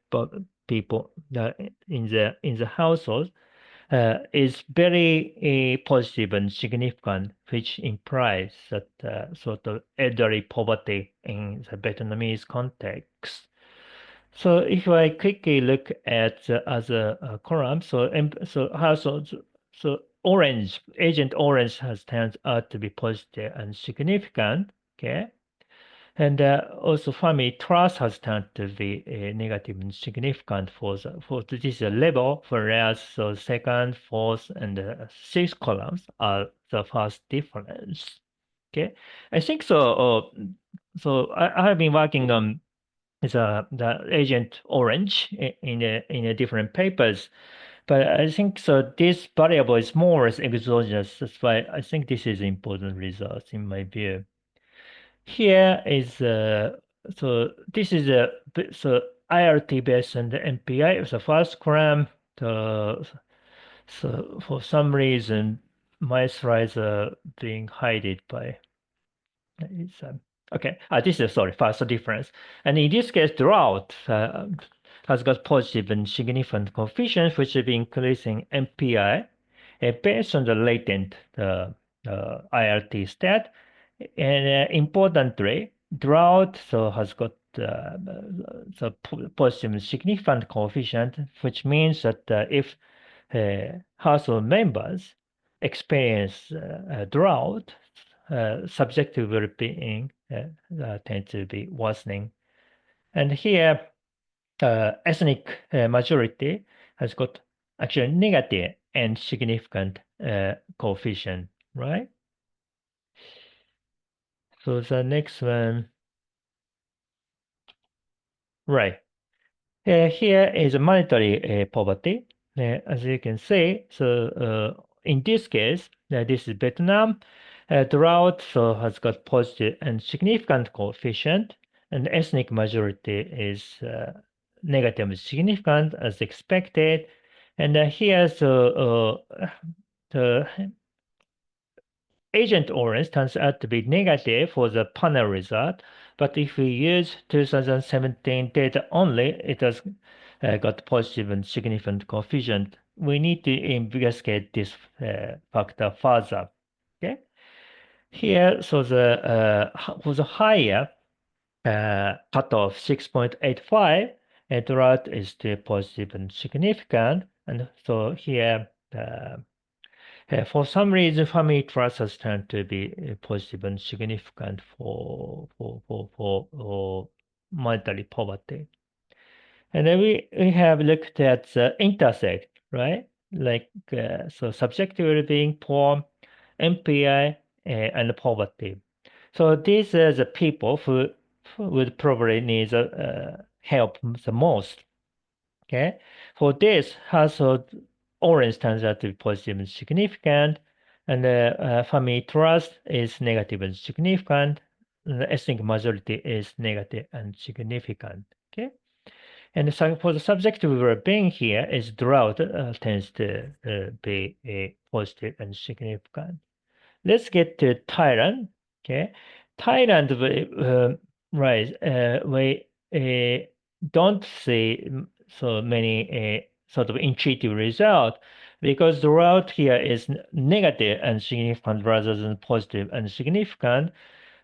people in the household is very positive and significant, which implies that sort of elderly poverty in the Vietnamese context. So if I quickly look at the other columns, so households, so orange, agent orange has turned out to be positive and significant, okay? And also family trust has turned to be negative and significant for this level, whereas so second, fourth, and sixth columns are the first difference. Okay, I think so. So I have been working on the agent orange in the different papers. But I think so this variable is more or less exogenous. That's why I think this is important result in my view. Here is so this is a so IRT based on the MPI. The first column. So for some reason my slides are being hidden by. It's, okay, this is sorry first difference, and in this case drought has got positive and significant coefficients which have been increasing MPI based on the latent IRT stat. And importantly, drought has got the positive and significant coefficient, which means that if household members experience drought, subjective well-being tends to be worsening. And here, ethnic majority has got actually negative and significant coefficient, right? So the next one, right. Here is monetary poverty. As you can see, so in this case, this is Vietnam. Drought has got positive and significant coefficient, and ethnic majority is negative and significant as expected. And here, so the Agent Orange turns out to be negative for the panel result, but if we use 2017 data only, it has got positive and significant coefficient. We need to investigate this factor further. Okay. Here, so the for the higher cutoff 6.85, drought is still positive and significant, and so here. For some reason, family trust has turned to be positive and significant for monetary poverty. And then we have looked at the intersect, right? Like, so subjective well-being, poor, MPI, and poverty. So these are the people who would probably need help the most. Okay. For this, household orange turns out to be positive and significant, and family trust is negative and significant. And the ethnic majority is negative and significant. Okay. And so for the subjective well-being here is drought tends to be positive and significant. Let's get to Thailand. Okay. Thailand, right, we don't see so many sort of intuitive result because the route here is negative and significant rather than positive and significant.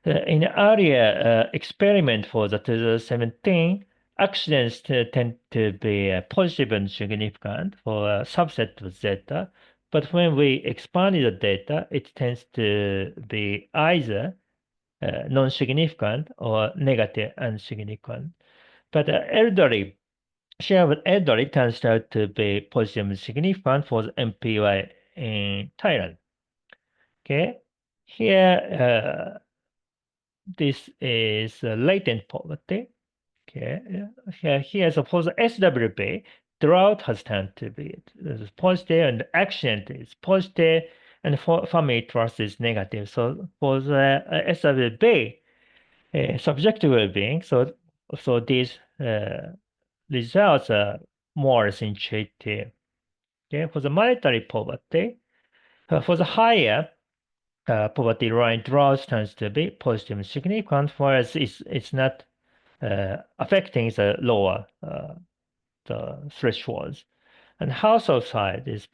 In earlier experiment for the 2017, accidents tend to be positive and significant for a subset of zeta. But when we expanded the data, it tends to be either non-significant or negative and significant. But elderly, share of elderly turns out to be positive and significant for the MPY in Thailand. Okay, here this is latent poverty. Okay, here so for the SWB, drought has turned to be positive and accident is positive, and for family trust is negative. So for the SWB, subjective well-being, so these results are more intuitive. Okay, for the monetary poverty, for the higher poverty line, drought tends to be positive and significant, whereas it's not affecting the lower the thresholds. And household side is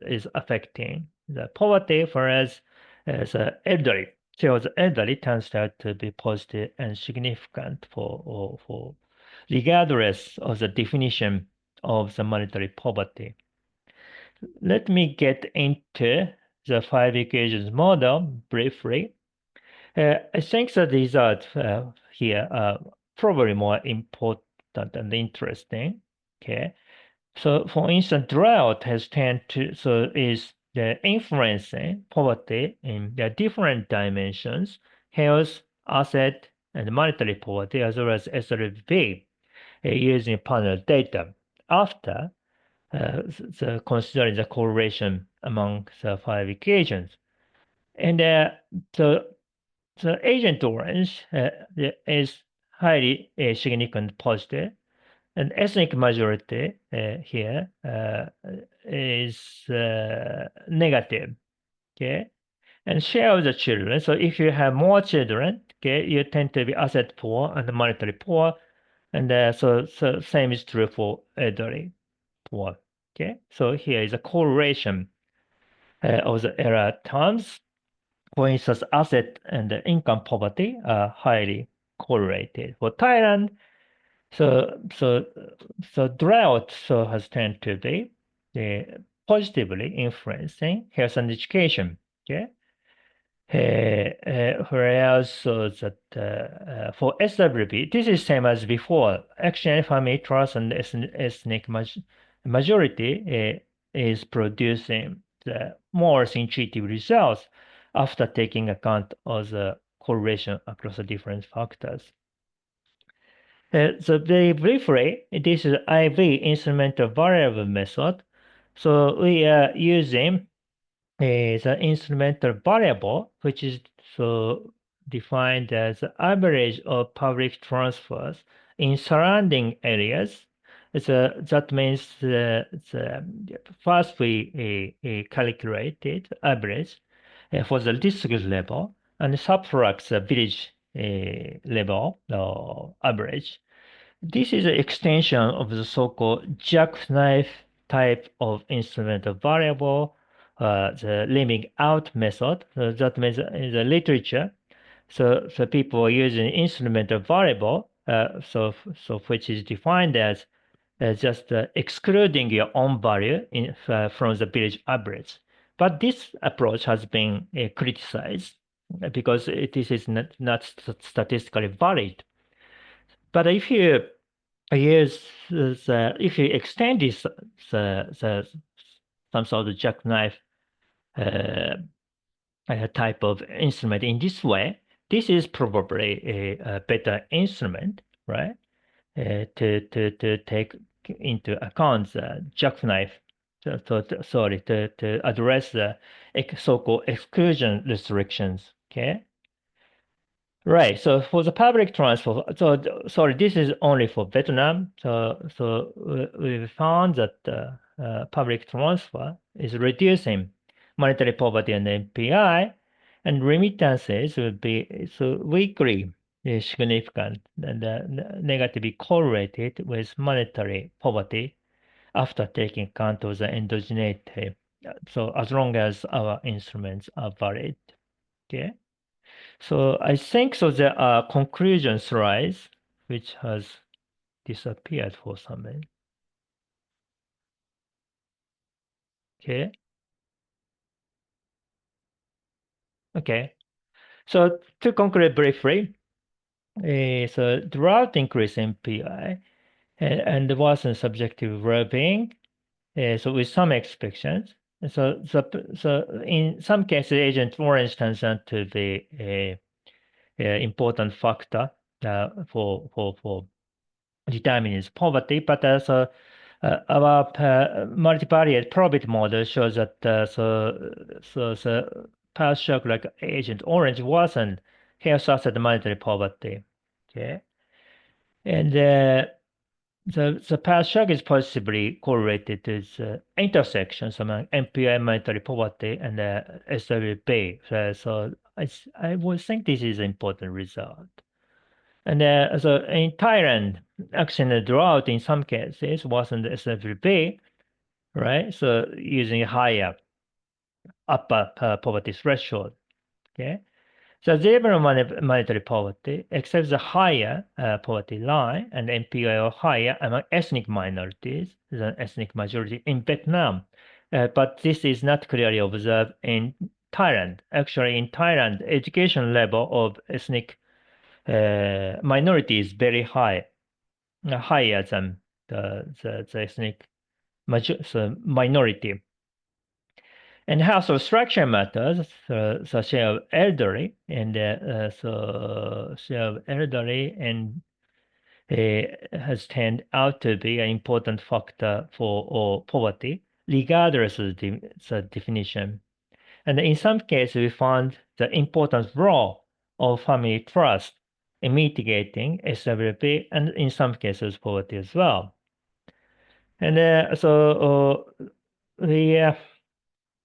is affecting the poverty, whereas the elderly, so the elderly turns out to be positive and significant for regardless of the definition of the monetary poverty. Let me get into the 5 equations model briefly. I think the results here are probably more important and interesting. Okay, so for instance, drought has tended to is influencing poverty in the different dimensions: health, asset, and monetary poverty, as well as SLV using panel data. After considering the correlation among the 5 equations. And the Agent Orange is highly significant positive, and ethnic majority here is negative. Okay, and share of the children. So if you have more children, okay, you tend to be asset poor and monetary poor, and so same is true for elderly poor. Okay, so here is a correlation of the error terms. For instance, asset and income poverty are highly correlated. For Thailand, so drought has tended to be positively influencing health and education. Okay, whereas for SWB, this is same as before. Action family trust and ethnic majority is producing the more intuitive results after taking account of the correlation across the different factors. So very briefly, this is IV instrumental variable method. So we are using the instrumental variable, which is defined as the average of public transfers in surrounding areas. That means first we calculated average for the district level and subtract the village level average. This is an extension of the so-called jackknife type of instrumental variable, the leaving out method. That means in the literature, so people are using instrumental variable, which is defined as just excluding your own value from the village average. But this approach has been criticized because this is not statistically valid. But if you if you extend this some sort of jackknife type of instrument in this way, this is probably a better instrument, right? To take into account the jackknife. To address the so-called exclusion restrictions. Okay. Right. So for the public transfer, sorry, this is only for Vietnam. So we found that public transfer is reducing monetary poverty and MPI, and remittances would be weakly significant and negatively correlated with monetary poverty after taking account of the endogeneity. So as long as our instruments are valid. Okay. So I think there are conclusion slides which has disappeared for some reason. Okay. Okay. So to conclude briefly, so drought increase in PI and worsen subjective well-being. So with some exceptions. So in some cases, Agent Orange turns out to be a important factor for determining poverty, but also our multivariate probability model shows that past shock like Agent Orange wasn't health asset monetary poverty. Okay, and the past shock is possibly correlated to the intersections among MPI monetary poverty and SWP. So I would think this is an important result. And so in Thailand, actually drought in some cases wasn't SWP, right? So using a higher upper poverty threshold. Okay. So zero monetary poverty, except the higher poverty line and MPI are higher among ethnic minorities than ethnic majority in Vietnam. But this is not clearly observed in Thailand. Actually, in Thailand, education level of ethnic minority is very high, higher than the ethnic minority. And household structure matters, so share of elderly and share of elderly and has turned out to be an important factor for poverty, regardless of the definition. And in some cases, we found the important role of family trust in mitigating SWP and in some cases poverty as well. And we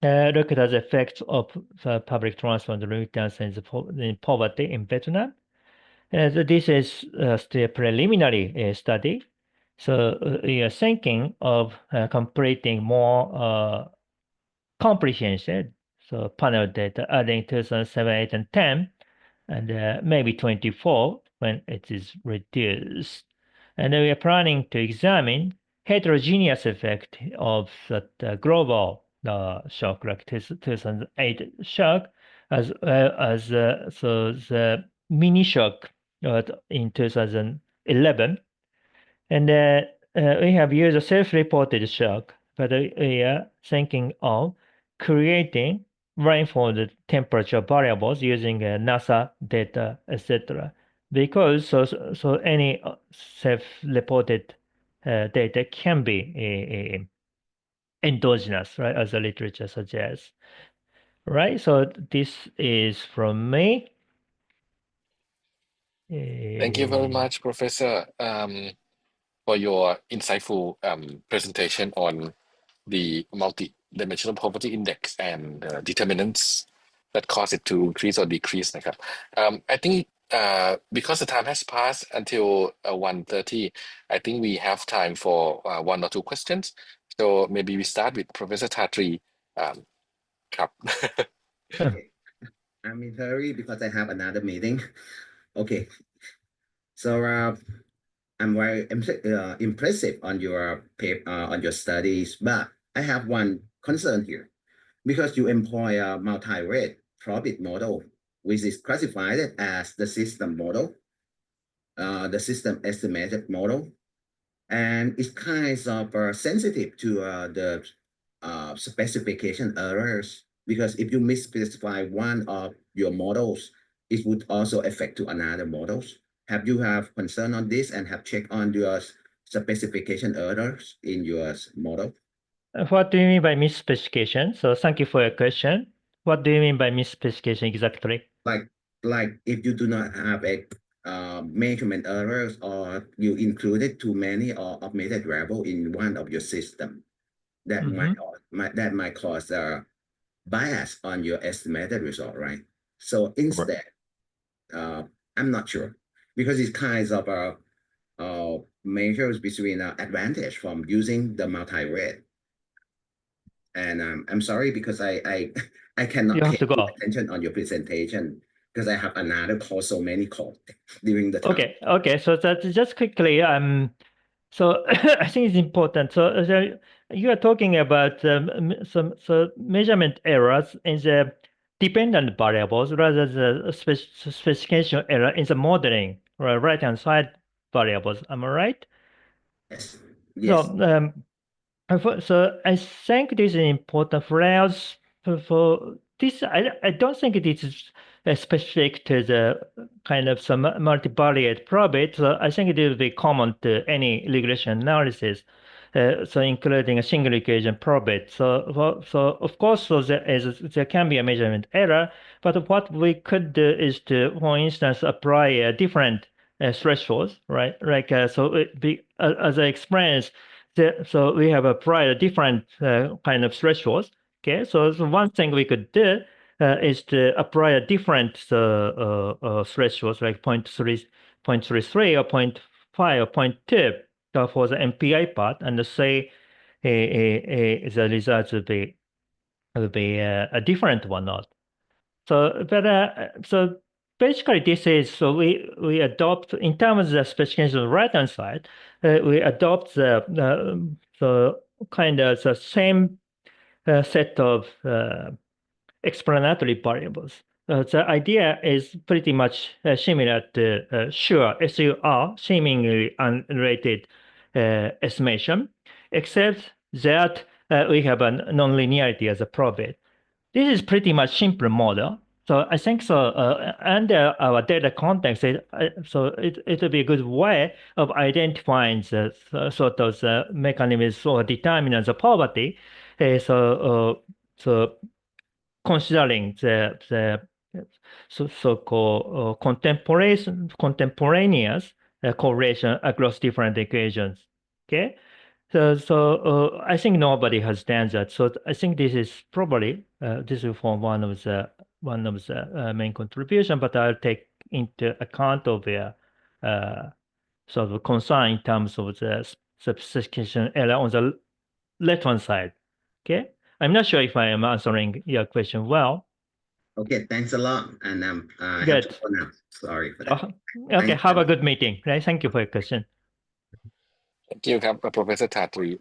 looked at the effects of the public transport remittance in poverty in Vietnam. This is still a preliminary study. So we are thinking of completing more comprehensive panel data adding 2007, 8, and 10, and maybe 24 when it is reduced. And we are planning to examine heterogeneous effect of that global shock, like 2008 shock, as well as the mini shock in 2011. And we have used a self-reported shock, but we are thinking of creating rainfall temperature variables using NASA data, etc. Because so any self-reported data can be endogenous, right, as the literature suggests. Right, so this is from me. Thank you very much, Professor, for your insightful presentation on the multi-dimensional poverty index and determinants that cause it to increase or decrease. I think because the time has passed until 1:30, I think we have time for one or two questions. So maybe we start with Professor Tatri.ครับ Okay. I'm in hurry because I have another meeting. Okay. So I'm very impressive on your paper, on your studies, but I have one concern here because you employ a multi-rate profit model, which is classified as the system model, the system estimated model, and it's kind of sensitive to the specification errors, because if you misspecify one of your models, it would also affect to another models. Have you have concern on this and have checked on your specification errors in your model? What do you mean by misspecification? So thank you for your question. What do you mean by misspecification exactly? Like if you do not have a measurement errors, or you included too many or omitted variable in one of your system, that might cause a bias on your estimated result, right? So instead, I'm not sure, because it's kind of measures between advantage from using the multi-rate. And I'm sorry because I cannot pay attention on your presentation because I have another call, so many calls during the time. Okay. So that just quickly, so I think it's important. So you are talking about some measurement errors in the dependent variables rather than the specification error in the modeling, right-hand side variables. Am I right? Yes. So I think this is important for us. For this, I don't think it is specific to the kind of some multivariate probit. So I think it will be common to any regression analysis. So including a single equation probit. So of course, there can be a measurement error, but what we could do is to, for instance, apply a different thresholds, right? Like as I explained. So we have applied a different kind of thresholds. Okay, so one thing we could do is to apply a different thresholds like 0.3, 0.33 or 0.5 or 0.2 for the MPI part, and say the results will be a different one not. So basically this is, so we adopt in terms of the specification on the right hand side, we adopt the kind of the same set of explanatory variables. The idea is pretty much similar to SUR, SUR, seemingly unrelated estimation, except that we have a nonlinearity as a probit. This is pretty much simple model. So I think so. Under our data context, it will be a good way of identifying the sort of the mechanisms or determinants of poverty. So considering the so-called contemporaneous correlation across different equations. Okay. So I think nobody has done that. So I think this is probably this is from one of the main contribution, but I'll take into account of their sort of concern in terms of the specification error on the left-hand side. Okay, I'm not sure if I am answering your question well. Okay, thanks a lot, and I have Good. to go now. Sorry for that. Okay, Thanks. have a good meeting. Right? Thank you for your question. Thank you, Professor Thatri.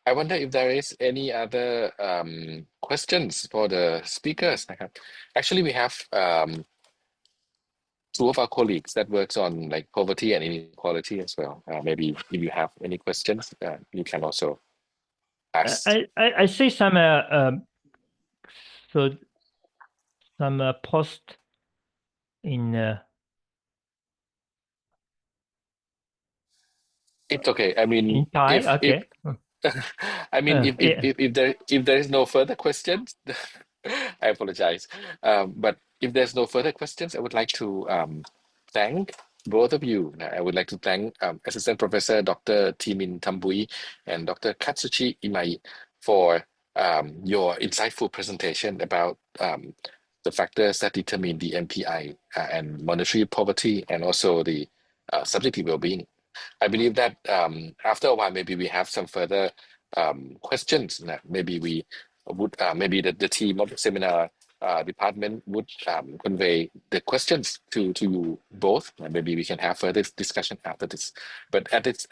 I wonder if there is any other questions for the speakers. Actually, we have two of our colleagues that works on like poverty and inequality as well. Maybe if you have any questions, you can also ask. I see some post in. It's okay. I mean, in Thai. Okay. I mean, if there is no further questions, I apologize. But if there's no further questions, I would like to thank both of you. I would like to thank Assistant Professor Dr.Minh Tam Bui and Dr. Katsushi Imai for your insightful presentation about the factors that determine the MPI and monetary poverty and also the subjective well-being. I believe that after a while, maybe we have some further questions. Maybe we would, maybe the team of the seminar department would convey the questions to you both. Maybe we can have further discussion after this. But at this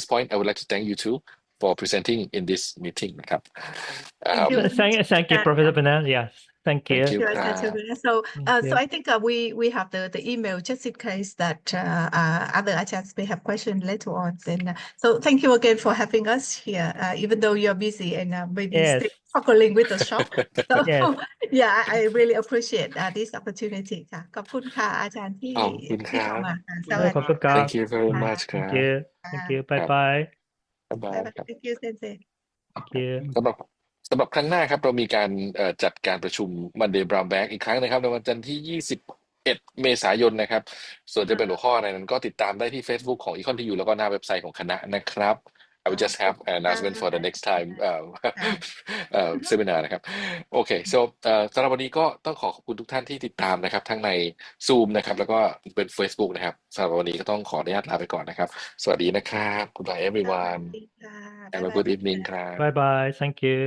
point, I would like to thank you two for presenting in this meeting. Thank you. Thank you, Professor Bernard. Yes. Thank you. Thank you. So you. I think we have the email just in case that other Ajahns may have questions later on. Then so thank you again for having us here, even though you're busy and maybe still struggling with the shop. So yeah, I really appreciate this opportunity ค่ะ ขอบคุณค่ะอาจารย์ที่ ขอบคุณครับ เข้ามาค่ะ สวัสดีค่ะ Thank you very much ครับ Thank you. Bye bye. Bye bye ครับ Thank you Sensei. Thank you. สำหรับครั้งหน้าครับเรามีการจัดการประชุม Monday Brown Bag อีกครั้งนะครับในวันจันทร์ที่ 21 เมษายนนะครับส่วนจะเป็นหัวข้ออะไรนั้นก็ติดตามได้ที่ Facebook ของ Econ TU แล้วก็หน้าเว็บไซต์ของคณะนะครับ I will just have an announcement for the next time seminar นะครับโอเค so สำหรับวันนี้ก็ต้องขอบคุณทุกท่านที่ติดตามนะครับทั้งใน Zoom นะครับแล้วก็เป็น Facebook นะครับสำหรับวันนี้ก็ต้องขออนุญาตลาไปก่อนนะครับสวัสดีนะครับ Goodbye everyone Have a good evening ครับ Bye bye. Thank you.